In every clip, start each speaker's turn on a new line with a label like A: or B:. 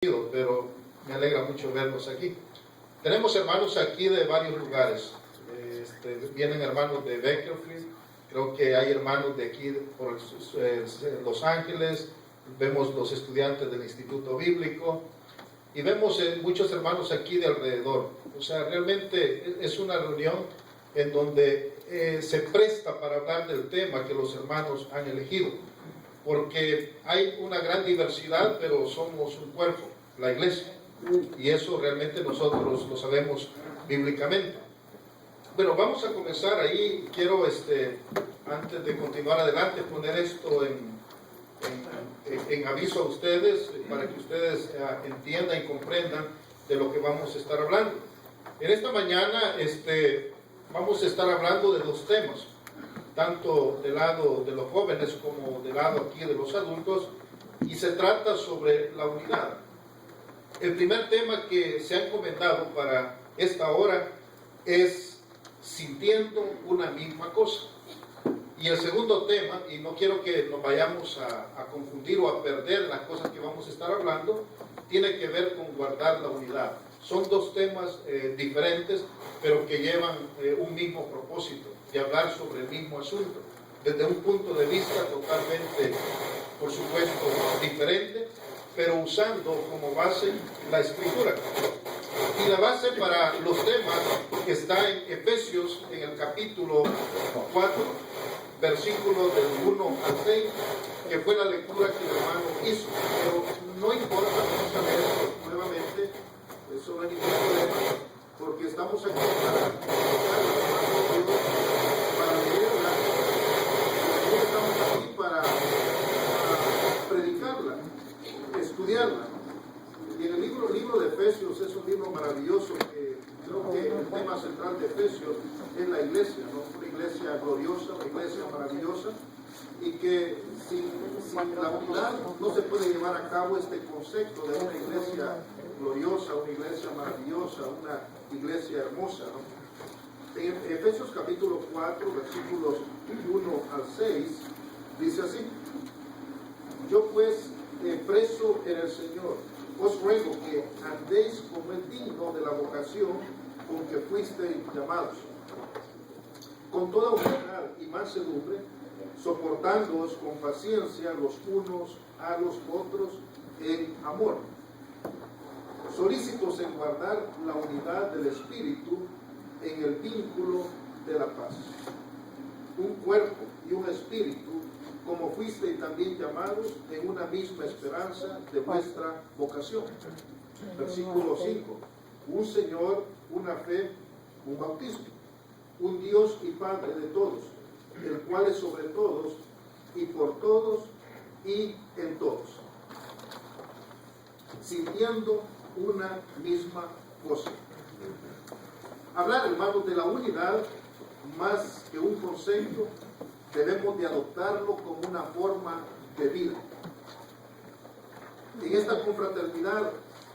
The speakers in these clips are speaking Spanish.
A: Pero me alegra mucho verlos aquí. Tenemos hermanos aquí de varios lugares. Vienen hermanos de Bakersfield, creo que hay hermanos de aquí por Los Ángeles, vemos los estudiantes del Instituto Bíblico y vemos muchos hermanos aquí de alrededor. O sea, realmente es una reunión en donde se presta para hablar del tema que los hermanos han elegido, porque hay una gran diversidad, pero somos un cuerpo, la iglesia, y eso realmente nosotros lo sabemos bíblicamente. Bueno, vamos a comenzar ahí. Quiero, antes de continuar adelante, poner esto en aviso a ustedes, para que ustedes entiendan y comprendan de lo que vamos a estar hablando. En esta mañana vamos a estar hablando de dos temas, tanto del lado de los jóvenes como del lado aquí de los adultos, y se trata sobre la unidad. El primer tema que se ha encomendado para esta hora es sintiendo una misma cosa. Y el segundo tema, y no quiero que nos vayamos a confundir o a perder las cosas que vamos a estar hablando, tiene que ver con guardar la unidad. Son dos temas diferentes, pero que llevan un mismo propósito, de hablar sobre el mismo asunto, desde un punto de vista totalmente, por supuesto, diferente, pero usando como base la Escritura. Y la base para los temas está en Efesios, en el capítulo 4, versículos del 1 al 6, que fue la lectura que el hermano hizo. Pero no importa, vamos a leerlo nuevamente, eso no hay ningún problema, porque estamos aquí para leerla, y estamos aquí para predicarla, estudiarla. Y en el libro de Efesios es un libro maravilloso, que creo que el tema central de Efesios es la iglesia, ¿no? Una iglesia gloriosa, una iglesia maravillosa, y que sin la unidad no se puede llevar a cabo este concepto de una iglesia gloriosa, una iglesia maravillosa, una iglesia hermosa, ¿no? En Efesios capítulo 4, versículos 1 al 6, dice así: yo pues, preso en el Señor, os ruego que andéis como es digno de la vocación con que fuisteis llamados, con toda humildad y mansedumbre, soportándoos con paciencia los unos a los otros en amor, solícitos en guardar la unidad del Espíritu en el vínculo de la paz. Un cuerpo y un espíritu, como fuisteis también llamados en una misma esperanza de vuestra vocación. Versículo 5. Un Señor, una fe, un bautismo, un Dios y Padre de todos, el cual es sobre todos y por todos y en todos, sintiendo una misma cosa. Hablar, hermanos, de la unidad, más que un concepto, debemos de adoptarlo como una forma de vida. En esta confraternidad,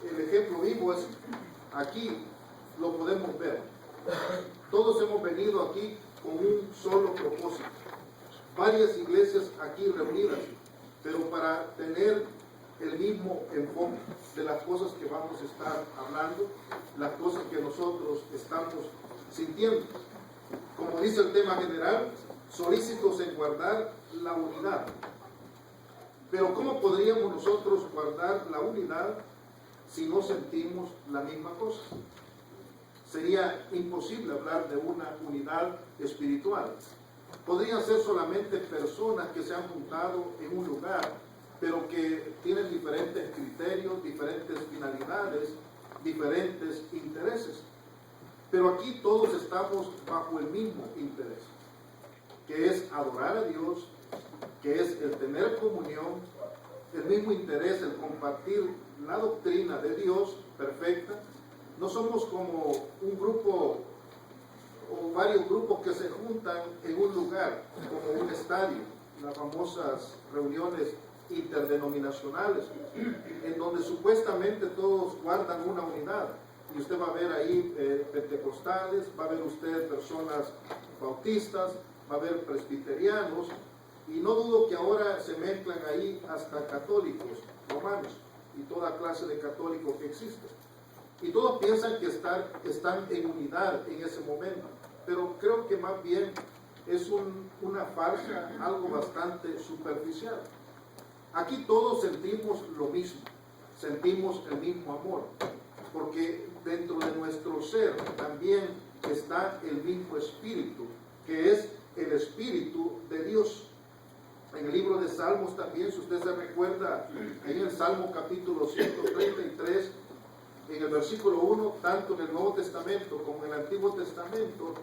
A: el ejemplo vivo es aquí, lo podemos ver. Todos hemos venido aquí con un solo propósito. Varias iglesias aquí reunidas, pero para tener el mismo enfoque de las cosas que vamos a estar hablando, las cosas que nosotros estamos sintiendo. Como dice el tema general, solícitos en guardar la unidad. Pero ¿cómo podríamos nosotros guardar la unidad si no sentimos la misma cosa? Sería imposible hablar de una unidad espiritual. Podrían ser solamente personas que se han juntado en un lugar, pero que tienen diferentes criterios, diferentes finalidades, diferentes intereses. Pero aquí todos estamos bajo el mismo interés, que es adorar a Dios, que es el tener comunión, el mismo interés, el compartir la doctrina de Dios perfecta. No somos como un grupo o varios grupos que se juntan en un lugar, como un estadio, las famosas reuniones interdenominacionales, en donde supuestamente todos guardan una unidad. Y usted va a ver ahí pentecostales, va a ver usted personas bautistas, va a haber presbiterianos, y no dudo que ahora se mezclan ahí hasta católicos romanos.
B: y toda clase de católicos que existen. Y todos piensan que están en unidad en ese momento, pero creo que más bien es una farsa, algo bastante superficial. Aquí todos sentimos lo mismo, sentimos el mismo amor, porque dentro de nuestro ser también está el mismo espíritu, que es el Espíritu de Dios. En el libro de Salmos también, si usted se recuerda, en el Salmo capítulo 133, en el versículo 1, tanto en el Nuevo Testamento como en el Antiguo Testamento,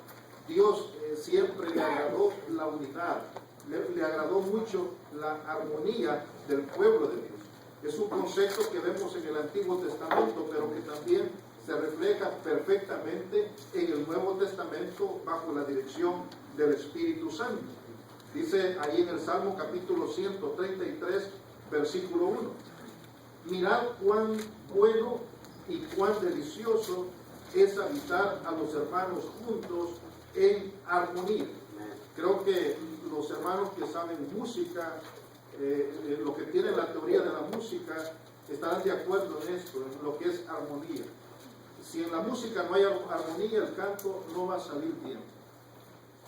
B: Dios siempre le agradó la unidad, le agradó mucho la armonía del pueblo de Dios. Es un concepto que vemos en el Antiguo Testamento, pero que también se refleja perfectamente en el Nuevo Testamento bajo la dirección del Espíritu Santo. Dice ahí en el Salmo capítulo 133, versículo 1, mirad cuán bueno y cuán delicioso es habitar a los hermanos juntos en armonía. Creo que los hermanos que saben música, lo que tienen la teoría de la música, estarán de acuerdo en esto, en lo que es armonía. Si en la música no hay armonía, el canto no va a salir bien.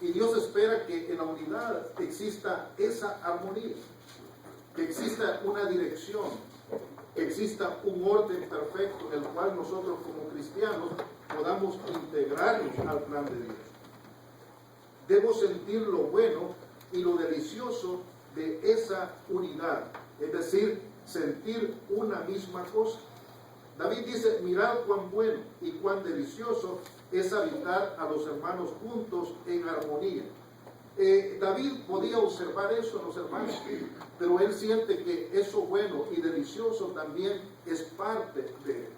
B: Y Dios espera que en la unidad exista esa armonía, que exista una dirección, que exista un orden perfecto en el cual nosotros como cristianos podamos integrarnos al plan de Dios. Debo sentir lo bueno y lo delicioso de esa unidad, es decir, sentir una misma cosa. David dice, mirad cuán bueno y cuán delicioso es habitar a los hermanos juntos en armonía. David podía observar eso en los hermanos, pero él siente que eso bueno y delicioso también es parte de él.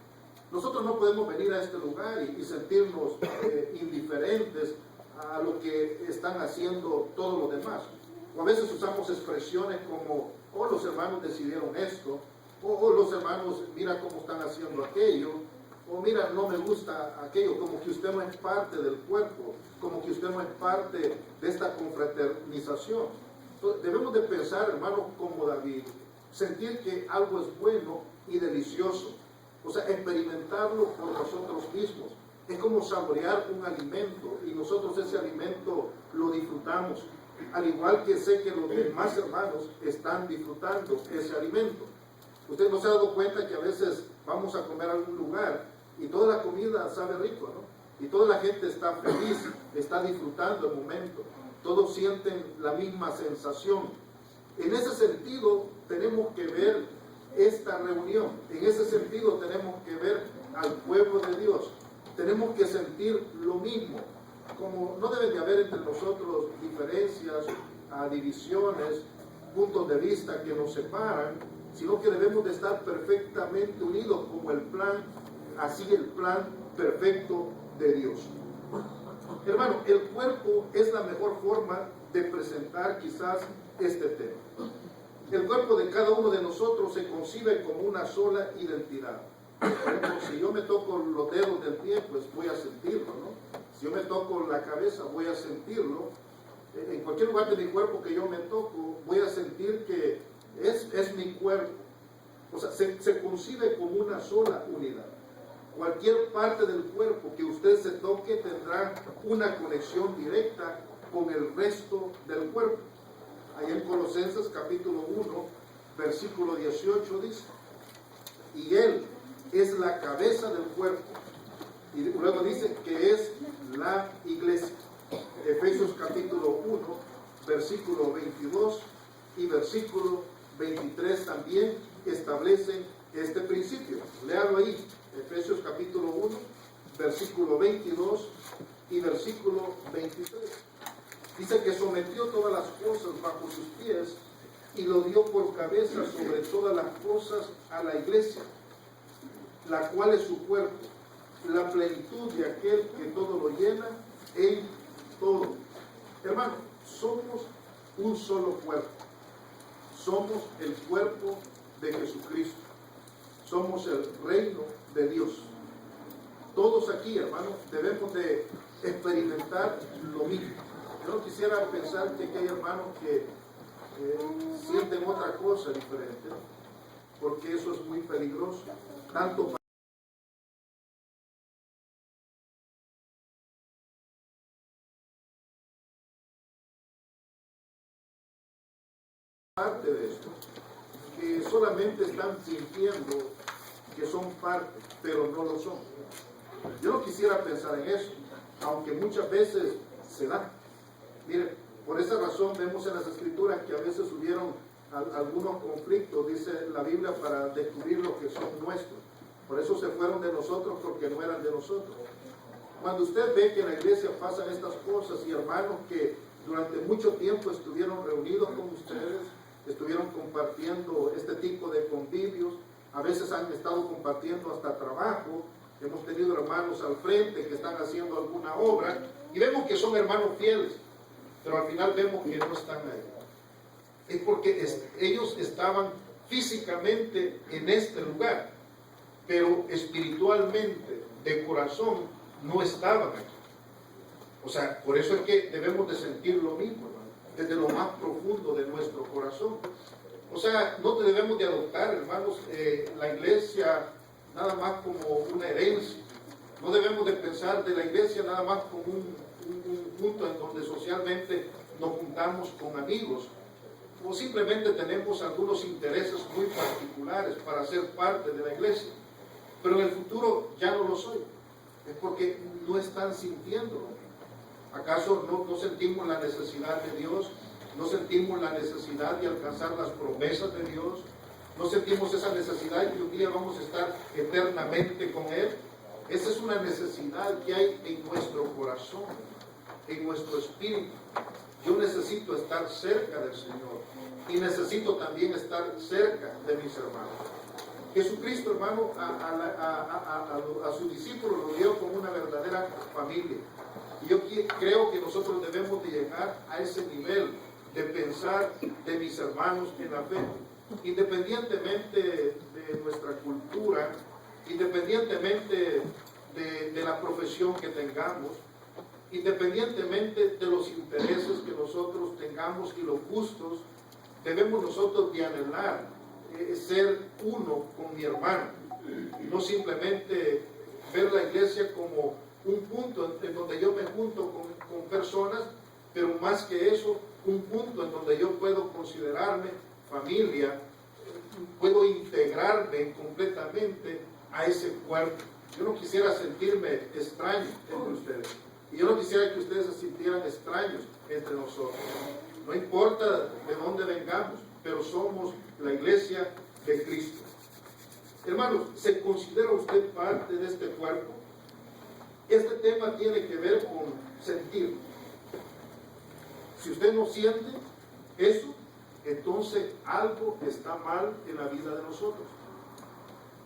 B: Nosotros no podemos venir a este lugar y sentirnos indiferentes a lo que están haciendo todos los demás. O a veces usamos expresiones como, oh, los hermanos decidieron esto, o los hermanos, mira cómo están haciendo aquello, o mira, no me gusta aquello, como que usted no es parte del cuerpo, como que usted no es parte de esta confraternización. Entonces, debemos de pensar, hermanos, como David, sentir que algo es bueno y delicioso, o sea, experimentarlo por nosotros mismos. Es como saborear un alimento y nosotros ese alimento lo disfrutamos, al igual que sé que los demás hermanos están disfrutando ese alimento. Usted no se ha dado cuenta que a veces vamos a comer a algún lugar y toda la comida sabe rico, ¿no? Y toda la gente está feliz, está disfrutando el momento, todos sienten la misma sensación. En ese sentido tenemos que ver esta reunión, en ese sentido tenemos que ver al pueblo de Dios, tenemos que sentir lo mismo, como no debe de haber entre nosotros diferencias, divisiones, puntos de vista que nos separan, sino que debemos de estar perfectamente unidos como el plan, así el plan perfecto de Dios. Hermano, el cuerpo es la mejor forma de presentar quizás este tema. El cuerpo de cada uno de nosotros se concibe como una sola identidad. Por ejemplo, si yo me toco los dedos del pie, pues voy a sentirlo, ¿no? Si yo me toco la cabeza, voy a sentirlo. En cualquier lugar de mi cuerpo que yo me toco, voy a sentir que es mi cuerpo. O sea, se concibe como una sola unidad. Cualquier parte del cuerpo que usted se toque tendrá una conexión directa con el resto del cuerpo. Ahí en Colosenses capítulo 1, versículo 18 dice, y Él es la cabeza del cuerpo. Y luego dice que es la iglesia. Efesios capítulo 1, versículo 22 y versículo 23 también establecen este principio. Léalo ahí, Efesios capítulo 1, versículo 22 y versículo 23. Dice que sometió todas las cosas bajo sus pies y lo dio por cabeza sobre todas las cosas a la iglesia, la cual es su cuerpo, la plenitud de aquel que todo lo llena en todo. Hermano, somos un solo cuerpo. Somos el cuerpo de Jesucristo. Somos el reino de Dios. Todos aquí, hermanos, debemos de experimentar lo mismo. Yo no quisiera pensar que hay hermanos que sienten otra cosa diferente. porque eso es muy peligroso, tanto parte de esto, que solamente están sintiendo que son parte, pero no lo son. Yo no quisiera pensar en eso, aunque muchas veces se da. Miren, por esa razón vemos en las Escrituras que a veces hubieron algunos conflictos, dice la Biblia, para descubrir lo que son nuestros. Por eso se fueron de nosotros, porque no eran de nosotros. Cuando usted ve que en la iglesia pasan estas cosas y hermanos que durante mucho tiempo estuvieron reunidos con ustedes, estuvieron compartiendo este tipo de convivios, a veces han estado compartiendo hasta trabajo, hemos tenido hermanos al frente que están haciendo alguna obra y vemos que son hermanos fieles, pero al final vemos que no están ahí. Es porque ellos estaban físicamente en este lugar, pero espiritualmente, de corazón, no estaban aquí. O sea, por eso es que debemos de sentir lo mismo, hermano, desde lo más profundo de nuestro corazón. O sea, no debemos de adoptar, hermanos, la iglesia nada más como una herencia. No debemos de pensar de la iglesia nada más como un punto en donde socialmente nos juntamos con amigos, o simplemente tenemos algunos intereses muy particulares para ser parte de la iglesia, pero en el futuro ya no lo soy. Es porque no están sintiéndolo. ¿Acaso no sentimos la necesidad de Dios? ¿No sentimos la necesidad de alcanzar las promesas de Dios? ¿No sentimos esa necesidad de que un día vamos a estar eternamente con Él? Esa es una necesidad que hay en nuestro corazón, en nuestro espíritu. Yo necesito estar cerca del Señor y necesito también estar cerca de mis hermanos. Jesucristo, hermano, a sus discípulos los vio como una verdadera familia. Y yo creo que nosotros debemos de llegar a ese nivel de pensar de mis hermanos en la fe, independientemente de nuestra cultura, independientemente de la profesión que tengamos, independientemente de los intereses que nosotros tengamos y los gustos, debemos nosotros de anhelar ser uno con mi hermano, no simplemente ver la iglesia como un punto en donde yo me junto con personas, pero más que eso, un punto en donde yo puedo considerarme familia, puedo integrarme completamente a ese cuerpo. Yo no quisiera sentirme extraño entre ustedes, y yo no quisiera que ustedes se sintieran extraños entre nosotros. No importa de dónde vengamos, pero somos la iglesia de Cristo. Hermanos, ¿se considera usted parte de este cuerpo? Este tema tiene que ver con sentir. Si usted no siente eso, entonces algo está mal en la vida de nosotros.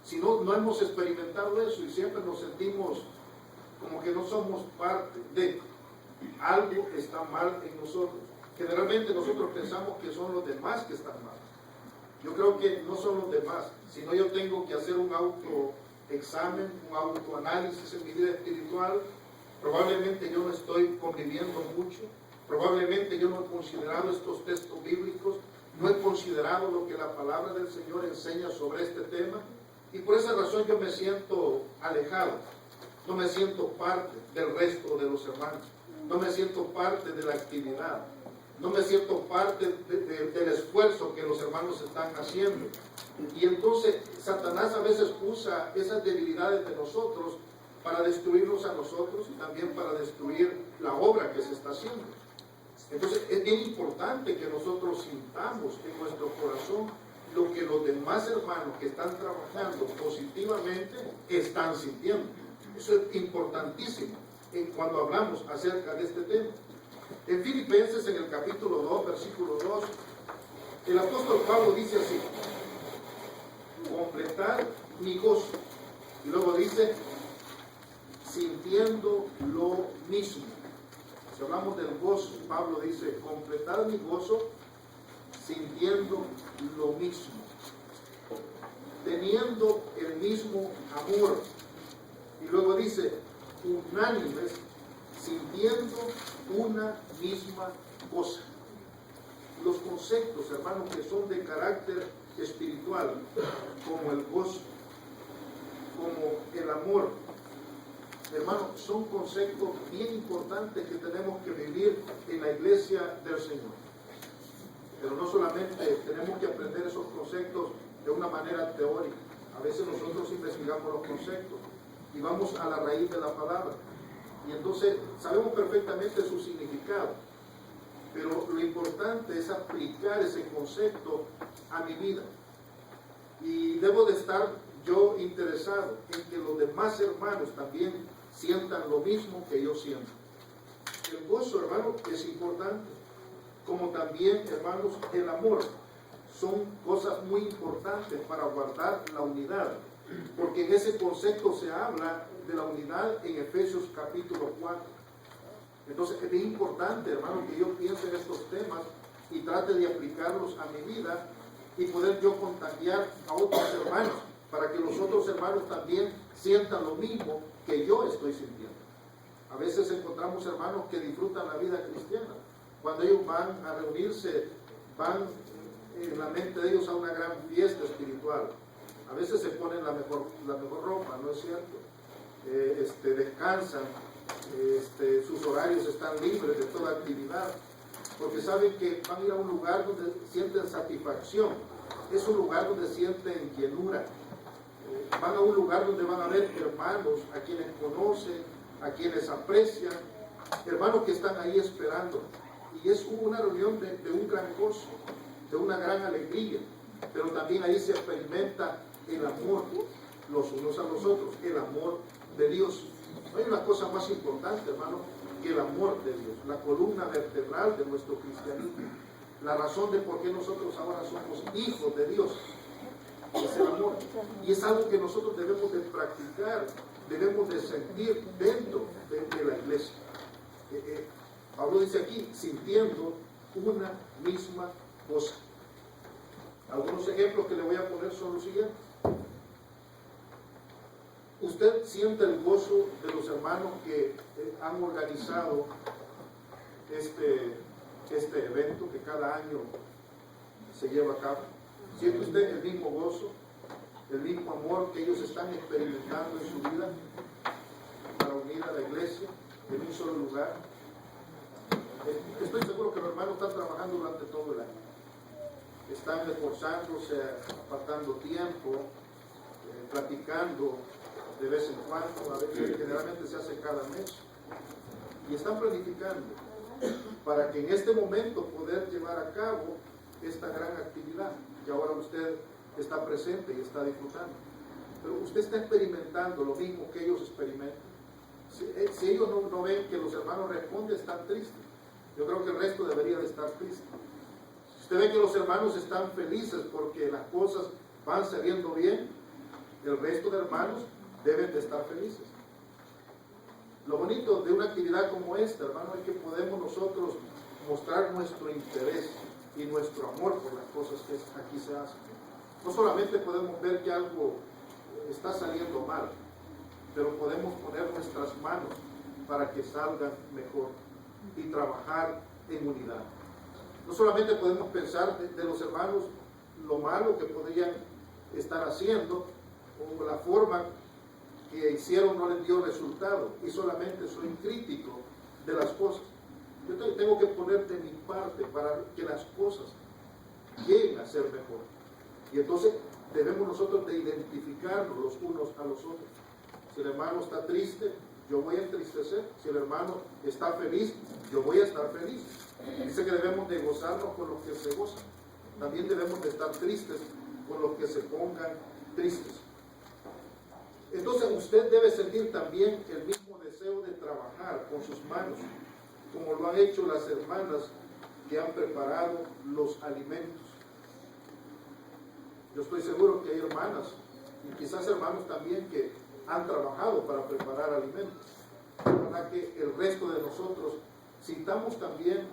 B: Si no hemos experimentado eso y siempre nos sentimos como que no somos parte de, algo está mal en nosotros. Generalmente nosotros pensamos que son los demás que están mal. Yo creo que no son los demás, sino yo tengo que hacer un autoexamen, un autoanálisis en mi vida espiritual. Probablemente yo no estoy conviviendo mucho, probablemente yo no he considerado estos textos bíblicos, no he considerado lo que la palabra del Señor enseña sobre este tema, y por esa razón yo me siento alejado, no me siento parte del resto de los hermanos, no me siento parte de la actividad, no me siento parte del esfuerzo que los hermanos están haciendo. Y entonces Satanás a veces usa esas debilidades de nosotros para destruirnos a nosotros y también para destruir la obra que se está haciendo. Entonces es bien importante que nosotros sintamos en nuestro corazón lo que los demás hermanos que están trabajando positivamente están sintiendo. Eso es importantísimo cuando hablamos acerca de este tema. En Filipenses, en el capítulo 2, versículo 2, el apóstol Pablo dice así: completar mi gozo. Y luego dice, sintiendo lo mismo. Si hablamos del gozo, Pablo dice, completar mi gozo, sintiendo lo mismo. Teniendo el mismo amor. Y luego dice, unánimes, sintiendo una misma cosa. Los conceptos, hermanos, que son de carácter espiritual, como el gozo, como el amor, hermano, son conceptos bien importantes que tenemos que vivir en la iglesia del Señor. Pero no solamente tenemos que aprender esos conceptos de una manera teórica. A veces nosotros investigamos los conceptos y vamos a la raíz de la palabra. Y entonces sabemos perfectamente su significado. Pero lo importante es aplicar ese concepto a mi vida. Y debo de estar yo interesado en que los demás hermanos también sientan lo mismo que yo siento. El gozo, hermano, es importante, como también, hermanos, el amor. Son cosas muy importantes para guardar la unidad, porque en ese concepto se habla de la unidad en Efesios capítulo 4. Entonces es bien importante, hermano, que yo piense en estos temas y trate de aplicarlos a mi vida y poder yo contagiar a otros hermanos, para que los otros hermanos también sientan lo mismo que yo estoy sintiendo. A veces encontramos hermanos que disfrutan la vida cristiana. Cuando ellos van a reunirse, van en la mente de ellos a una gran fiesta espiritual. A veces se ponen la mejor ropa, ¿no es cierto? Descansan, sus horarios están libres de toda actividad, porque saben que van a ir a un lugar donde sienten satisfacción. Es un lugar donde sienten llenura. Van a un lugar donde van a ver hermanos a quienes conocen, a quienes aprecian, hermanos que están ahí esperando. Y es una reunión de un gran gozo, de una gran alegría, pero también ahí se experimenta el amor los unos a los otros, el amor de Dios. No hay una cosa más importante, hermano, que el amor de Dios, la columna vertebral de nuestro cristianismo, la razón de por qué nosotros ahora somos hijos de Dios. Es el amor. Y es algo que nosotros debemos de practicar, debemos de sentir dentro de la iglesia. Pablo dice aquí, sintiendo una misma cosa. Algunos ejemplos que le voy a poner son los siguientes. Usted siente el gozo de los hermanos que han organizado este evento que cada año se lleva a cabo. ¿Siente usted el mismo gozo, el mismo amor que ellos están experimentando en su vida para unir a la iglesia en un solo lugar? Estoy seguro que los hermanos están trabajando durante todo el año. Están esforzándose, apartando tiempo, platicando de vez en cuando, a veces generalmente se hace cada mes. Y están planificando para que en este momento poder llevar a cabo esta gran actividad que ahora usted está presente y está disfrutando. Pero usted está experimentando lo mismo que ellos experimentan. Si ellos no ven que los hermanos responden, están tristes. Yo creo que el resto debería de estar triste. Si usted ve que los hermanos están felices porque las cosas van saliendo bien, el resto de hermanos deben de estar felices. Lo bonito de una actividad como esta, hermano, es que podemos nosotros mostrar nuestro interés y nuestro amor por las cosas que aquí se hacen. No solamente podemos ver que algo está saliendo mal, pero podemos poner nuestras manos para que salgan mejor y trabajar en unidad. No solamente podemos pensar de los hermanos lo malo que podrían estar haciendo o la forma que hicieron no les dio resultado, y solamente soy crítico de las cosas. Yo tengo que poner de mi parte para que las cosas lleguen a ser mejor. Y entonces debemos nosotros de identificarnos los unos a los otros. Si el hermano está triste, yo voy a entristecer. Si el hermano está feliz, yo voy a estar feliz. Dice que debemos de gozarnos con los que se gozan. También debemos de estar tristes con los que se pongan tristes. Entonces usted debe sentir también el mismo deseo de trabajar con sus manos, como lo han hecho las hermanas que han preparado los alimentos. Yo estoy seguro que hay hermanas, y quizás hermanos también, que han trabajado para preparar alimentos. Para que el resto de nosotros sintamos también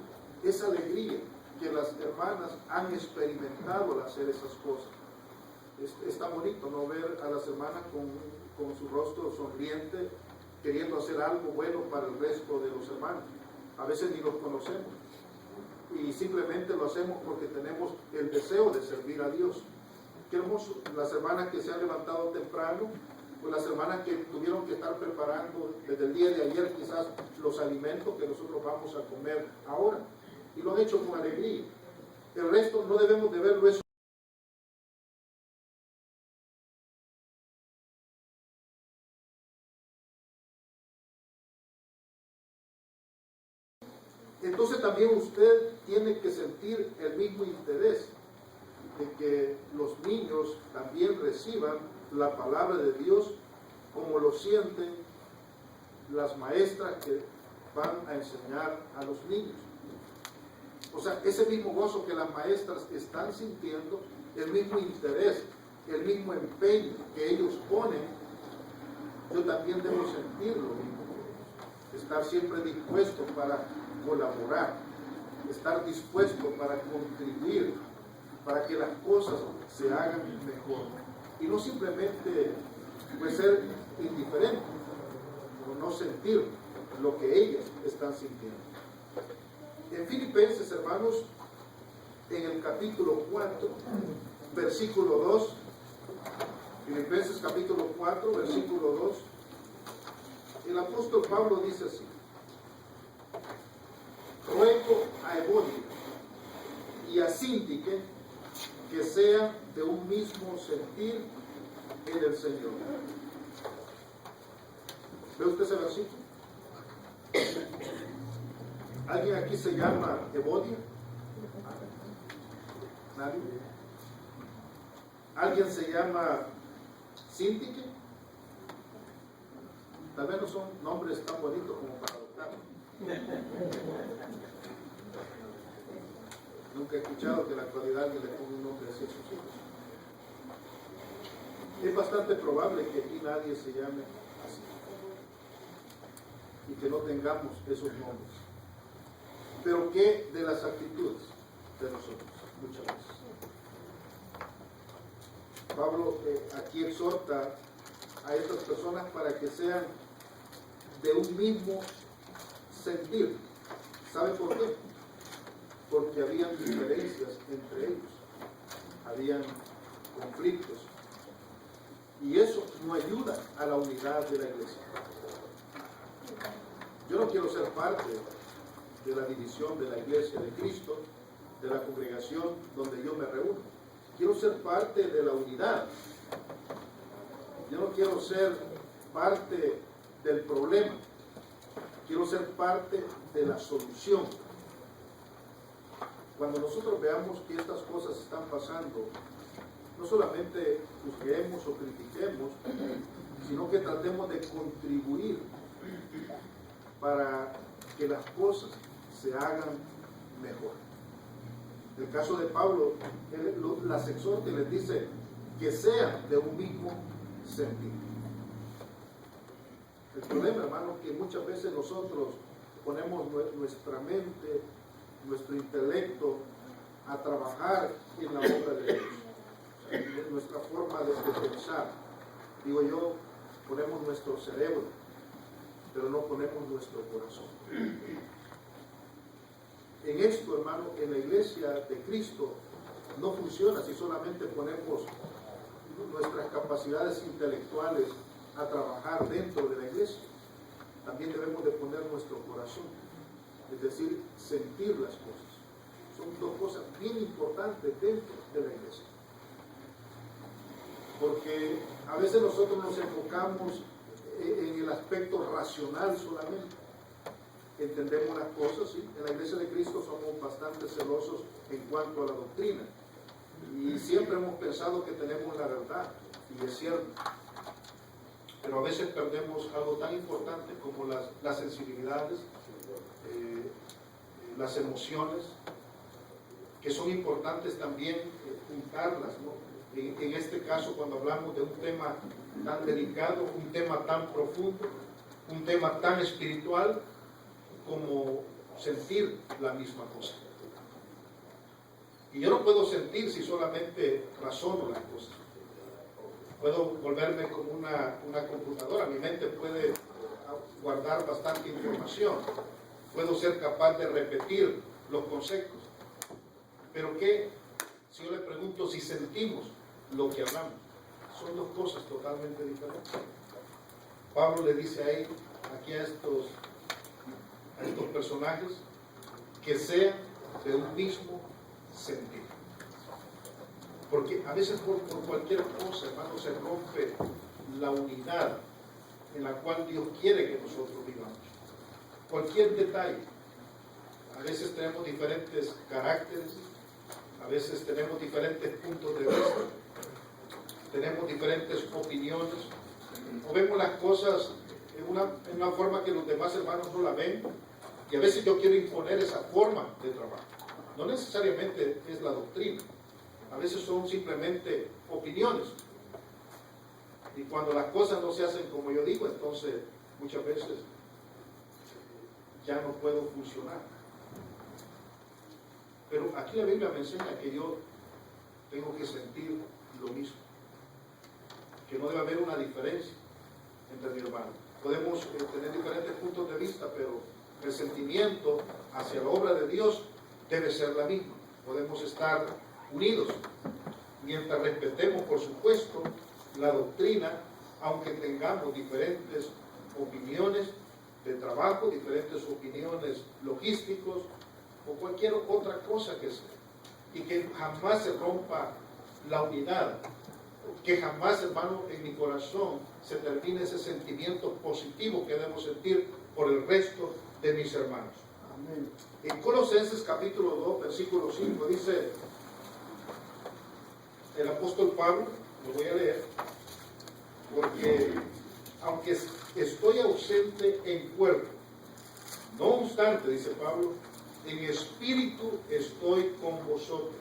B: esa alegría que las hermanas han experimentado al hacer esas cosas. Está bonito no ver a las hermanas con su rostro sonriente, queriendo hacer algo bueno para el resto de los hermanos. A veces ni los conocemos y simplemente lo hacemos porque tenemos el deseo de servir a Dios. qué hermoso, las hermanas que se han levantado temprano, pues las hermanas que tuvieron que estar preparando desde el día de ayer quizás los alimentos que nosotros vamos a comer ahora, y lo han hecho con alegría. El resto no debemos de verlo eso. Entonces también usted tiene que sentir el mismo interés de que los niños también reciban la palabra de Dios como lo sienten las maestras que van a enseñar a los niños. O sea, ese mismo gozo que las maestras están sintiendo, el mismo interés, el mismo empeño que ellos ponen, yo también debo sentirlo, estar siempre dispuesto para colaborar, estar dispuesto para contribuir, para que las cosas se hagan mejor. Y no simplemente pues, ser indiferente o no sentir lo que ellas están sintiendo. En Filipenses, hermanos, en el capítulo 4, versículo 2, Filipenses capítulo 4, versículo 2, el apóstol Pablo dice así: ruego a Evodia y a Síntique que sean de un mismo sentir en el Señor. ¿Ve usted ese versículo? ¿Alguien aquí se llama Evodia? ¿Nadie? ¿Alguien se llama Síntique? Tal vez no son nombres tan bonitos como para adoptarlos. Nunca he escuchado que en la actualidad alguien le ponga un nombre así a sus hijos. Es bastante probable que aquí nadie se llame así y que no tengamos esos nombres. Pero ¿qué de las actitudes de nosotros? Muchas veces. Pablo aquí exhorta a estas personas para que sean de un mismo sentir. ¿Sabe por qué? Porque habían diferencias entre ellos, habían conflictos, y eso no ayuda a la unidad de la iglesia. Yo no quiero ser parte de la división de la iglesia de Cristo, de la congregación donde yo me reúno. Quiero ser parte de la unidad. Yo no quiero ser parte del problema, quiero ser parte de la solución. Cuando nosotros veamos que estas cosas están pasando, no solamente juzguemos o critiquemos, sino que tratemos de contribuir para que las cosas se hagan mejor. En el caso de Pablo, él las exhorta y les dice que sean de un mismo sentir. El problema, hermano, es que muchas veces nosotros ponemos nuestra mente, nuestro intelecto a trabajar en la obra de Dios, nuestra forma de pensar. Digo yo, ponemos nuestro cerebro, pero no ponemos nuestro corazón. En esto, hermano, en la iglesia de Cristo no funciona si solamente ponemos nuestras capacidades intelectuales a trabajar dentro de la iglesia. También debemos de poner nuestro corazón, es decir, sentir las cosas. Son dos cosas bien importantes dentro de la iglesia. Porque a veces nosotros nos enfocamos en el aspecto racional solamente. Entendemos las cosas, ¿sí? En la iglesia de Cristo somos bastante celosos en cuanto a la doctrina. Y siempre hemos pensado que tenemos la verdad, y es cierto. Pero a veces perdemos algo tan importante como las sensibilidades, las emociones, que son importantes también juntarlas, ¿no? En este caso, cuando hablamos de un tema tan delicado, un tema tan profundo, un tema tan espiritual, como sentir la misma cosa. Y yo no puedo sentir si solamente razono las cosas. Puedo volverme como una computadora. Mi mente puede guardar bastante información. Puedo ser capaz de repetir los conceptos. Pero ¿qué si yo le pregunto si sentimos lo que hablamos. Son dos cosas totalmente diferentes. Pablo le dice ahí, aquí a estos personajes, que sean de un mismo sentir. Porque a veces por cualquier cosa, hermano, se rompe la unidad en la cual Dios quiere que nosotros vivamos. Cualquier detalle. A veces tenemos diferentes caracteres, a veces tenemos diferentes puntos de vista, tenemos diferentes opiniones, o vemos las cosas en una forma que los demás hermanos no la ven, y a veces yo quiero imponer esa forma de trabajo. No necesariamente es la doctrina, a veces son simplemente opiniones. Y cuando las cosas no se hacen como yo digo, entonces muchas veces ya no puedo funcionar. Pero aquí la Biblia me enseña que yo tengo que sentir lo mismo, que no debe haber una diferencia entre mi hermano. Podemos tener diferentes puntos de vista, pero el sentimiento hacia la obra de Dios debe ser la misma. Podemos estar unidos mientras respetemos, por supuesto, la doctrina, aunque tengamos diferentes opiniones de trabajo, diferentes opiniones logísticos o cualquier otra cosa que sea, y que jamás se rompa la unidad, que jamás, hermano, en mi corazón se termine ese sentimiento positivo que debemos sentir por el resto de mis hermanos. Amén. En Colosenses capítulo 2, versículo 5 dice el apóstol Pablo, lo voy a leer, porque aunque estoy ausente en cuerpo, no obstante, dice Pablo, en espíritu estoy con vosotros.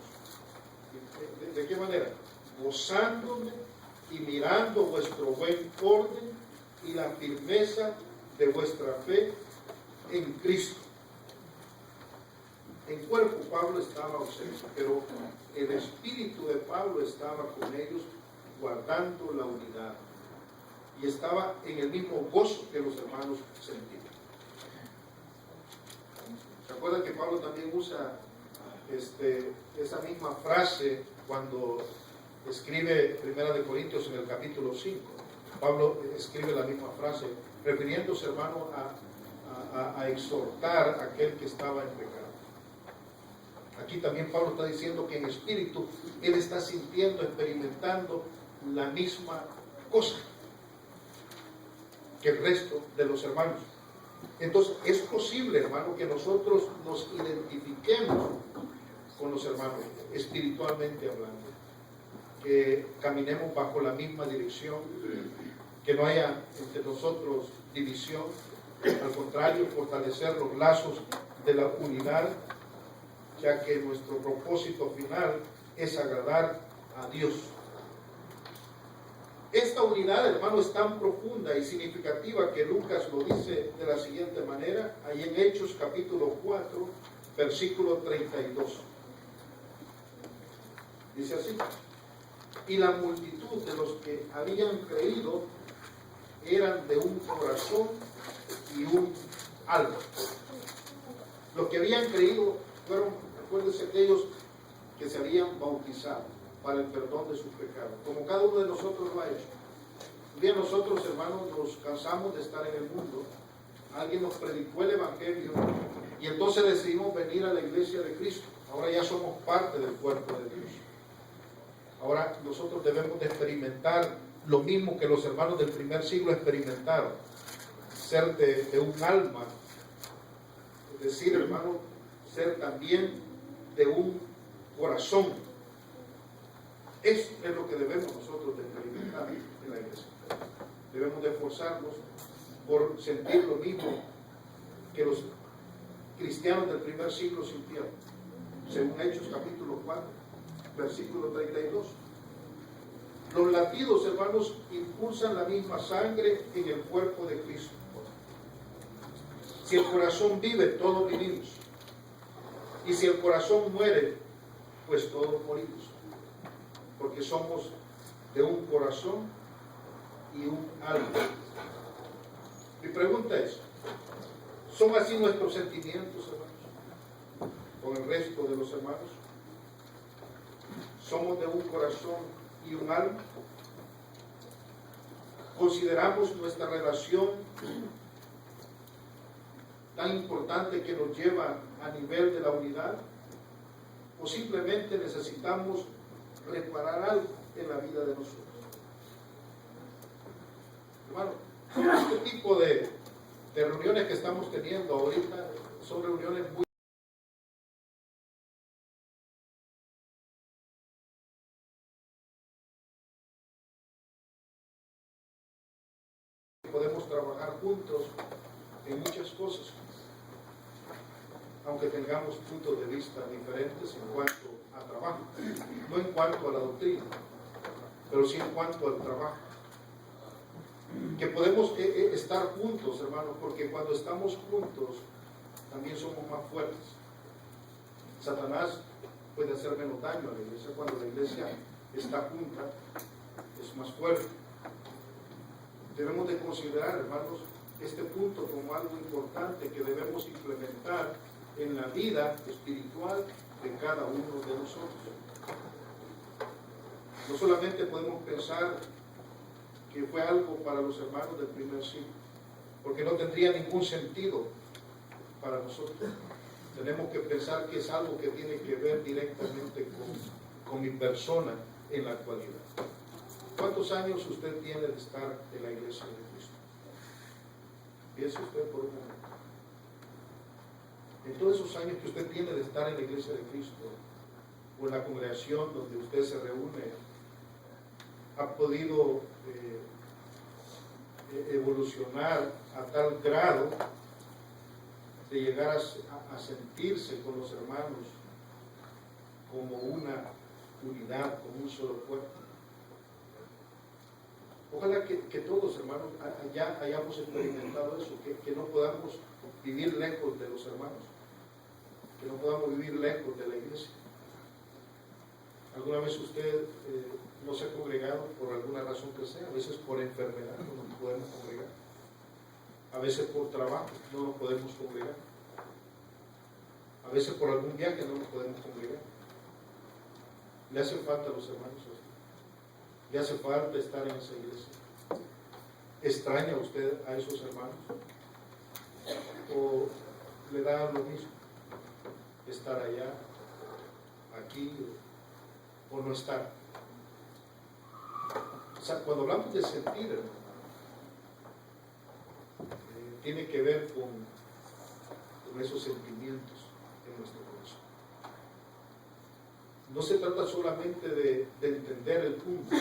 B: ¿De qué manera? Gozándome y mirando vuestro buen orden y la firmeza de vuestra fe en Cristo. En cuerpo Pablo estaba ausente, pero el espíritu de Pablo estaba con ellos guardando la unidad y estaba en el mismo gozo que los hermanos sentían. ¿Se acuerdan que Pablo también usa esa misma frase cuando escribe 1 Corintios en el capítulo 5? Pablo escribe la misma frase, refiriéndose, hermano, a exhortar a aquel que estaba en pecado. Aquí también Pablo está diciendo que en espíritu él está sintiendo, experimentando la misma cosa que el resto de los hermanos. Entonces es posible, hermano, que nosotros nos identifiquemos con los hermanos, espiritualmente hablando, que caminemos bajo la misma dirección, que no haya entre nosotros división, al contrario, fortalecer los lazos de la unidad, ya que nuestro propósito final es agradar a Dios. Esta unidad, hermano, es tan profunda y significativa que Lucas lo dice de la siguiente manera, ahí en Hechos capítulo 4, versículo 32. Dice así: y la multitud de los que habían creído eran de un corazón y un alma. Los que habían creído fueron, acuérdense, aquellos que se habían bautizado para el perdón de sus pecados, como cada uno de nosotros lo ha hecho. Un día nosotros, hermanos, nos cansamos de estar en el mundo, alguien nos predicó el Evangelio y entonces decidimos venir a la iglesia de Cristo. Ahora ya somos parte del cuerpo de Dios. Ahora nosotros debemos de experimentar lo mismo que los hermanos del primer siglo experimentaron, ser de un alma, es decir, hermano, ser también de un corazón. Eso es lo que debemos nosotros de experimentar en la iglesia. Debemos de esforzarnos por sentir lo mismo que los cristianos del primer siglo sintieron, según Hechos capítulo 4, versículo 32. Los latidos, hermanos, impulsan la misma sangre en el cuerpo de Cristo. Si el corazón vive, todos vivimos. Y si el corazón muere, pues todos morimos. Porque somos de un corazón y un alma. Mi pregunta es, ¿son así nuestros sentimientos, hermanos, con el resto de los hermanos? ¿Somos de un corazón y un alma. Consideramos nuestra relación tan importante que nos lleva a nivel de la unidad, o simplemente necesitamos reparar algo en la vida de nosotros. Hermano, este tipo de reuniones que estamos teniendo ahorita son reuniones muy podemos trabajar juntos en muchas cosas, aunque tengamos puntos de vista diferentes en cuanto a trabajo, no en cuanto a la doctrina, pero sí en cuanto al trabajo. Que podemos estar juntos, hermanos, porque cuando estamos juntos también somos más fuertes. Satanás puede hacer menos daño a la iglesia cuando la iglesia está junta, es más fuerte. Debemos de considerar, hermanos, este punto como algo importante que debemos implementar en la vida espiritual de cada uno de nosotros. No solamente podemos pensar que fue algo para los hermanos del primer siglo, porque no tendría ningún sentido para nosotros. Tenemos que pensar que es algo que tiene que ver directamente con mi persona en la actualidad. ¿Cuántos años usted tiene de estar en la iglesia de Cristo? Piense usted por un momento. En todos esos años que usted tiene de estar en la iglesia de Cristo, o en la congregación donde usted se reúne, ha podido evolucionar a tal grado de llegar a sentirse con los hermanos como una unidad, como un solo cuerpo. Ojalá que todos, hermanos, hayamos experimentado eso, que no podamos vivir lejos de los hermanos, que no podamos vivir lejos de la iglesia. ¿Alguna vez usted no se ha congregado por alguna razón que sea? A veces por enfermedad no nos podemos congregar, a veces por trabajo no nos podemos congregar, a veces por algún viaje no nos podemos congregar. Le hacen falta a los hermanos, le hace falta estar en esa iglesia. ¿Extraña usted a esos hermanos? ¿O le da lo mismo estar allá, aquí o no estar? O sea, cuando hablamos de sentir, hermano, tiene que ver con esos sentimientos en nuestro corazón. No se trata solamente de entender el punto,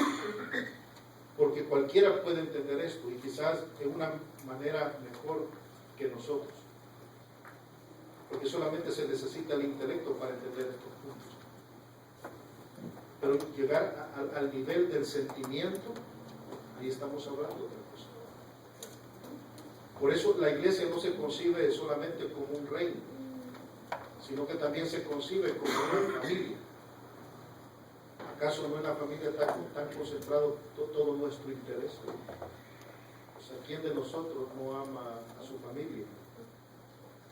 B: porque cualquiera puede entender esto y quizás de una manera mejor que nosotros, porque solamente se necesita el intelecto para entender estos puntos. Pero llegar al nivel del sentimiento, ahí estamos hablando de otra cosa. Por eso la iglesia no se concibe solamente como un reino, sino que también se concibe como una familia. ¿Acaso no en la familia está tan concentrado todo nuestro interés? O sea, ¿quién de nosotros no ama a su familia?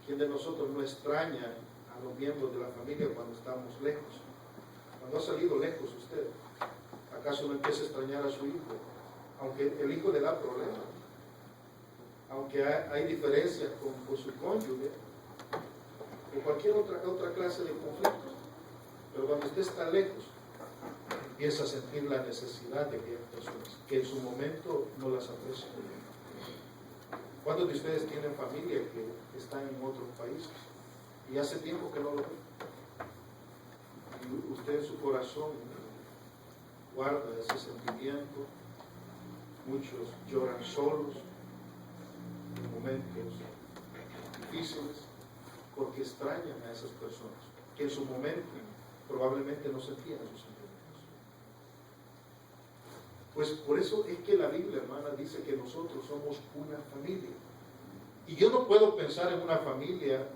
B: ¿Quién de nosotros no extraña a los miembros de la familia cuando estamos lejos? Cuando ha salido lejos usted, ¿acaso no empieza a extrañar a su hijo? Aunque el hijo le da problemas, aunque hay diferencias con su cónyuge, o cualquier otra clase de conflictos, pero cuando usted está lejos, empieza a sentir la necesidad de aquellas personas que en su momento no las aprecian. ¿Cuántos de ustedes tienen familia que están en otros países y hace tiempo que no lo ven? Y usted en su corazón guarda ese sentimiento. Muchos lloran solos en momentos difíciles porque extrañan a esas personas que en su momento probablemente no sentían sus sentimientos. Pues por eso es que la Biblia, hermana, dice que nosotros somos una familia. Y yo no puedo pensar en una familia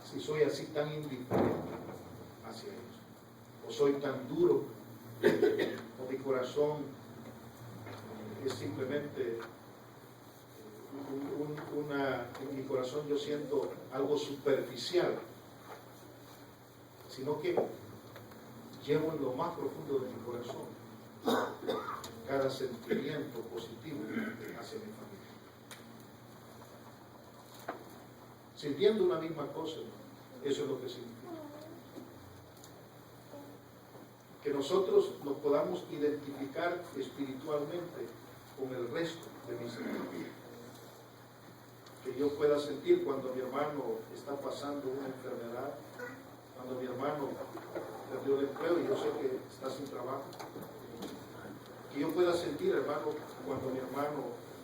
B: si soy así tan indiferente hacia ellos, o soy tan duro, o mi corazón es simplemente en mi corazón yo siento algo superficial, sino que llevo en lo más profundo de mi corazón
A: cada sentimiento positivo hacia mi familia. Sintiendo una misma cosa, eso es lo que significa. Que nosotros nos podamos identificar espiritualmente con el resto de mis hermanos. Que yo pueda sentir cuando mi hermano está pasando una enfermedad, cuando mi hermano perdió el empleo y yo sé que está sin trabajo. Que yo pueda sentir, hermano, cuando mi hermano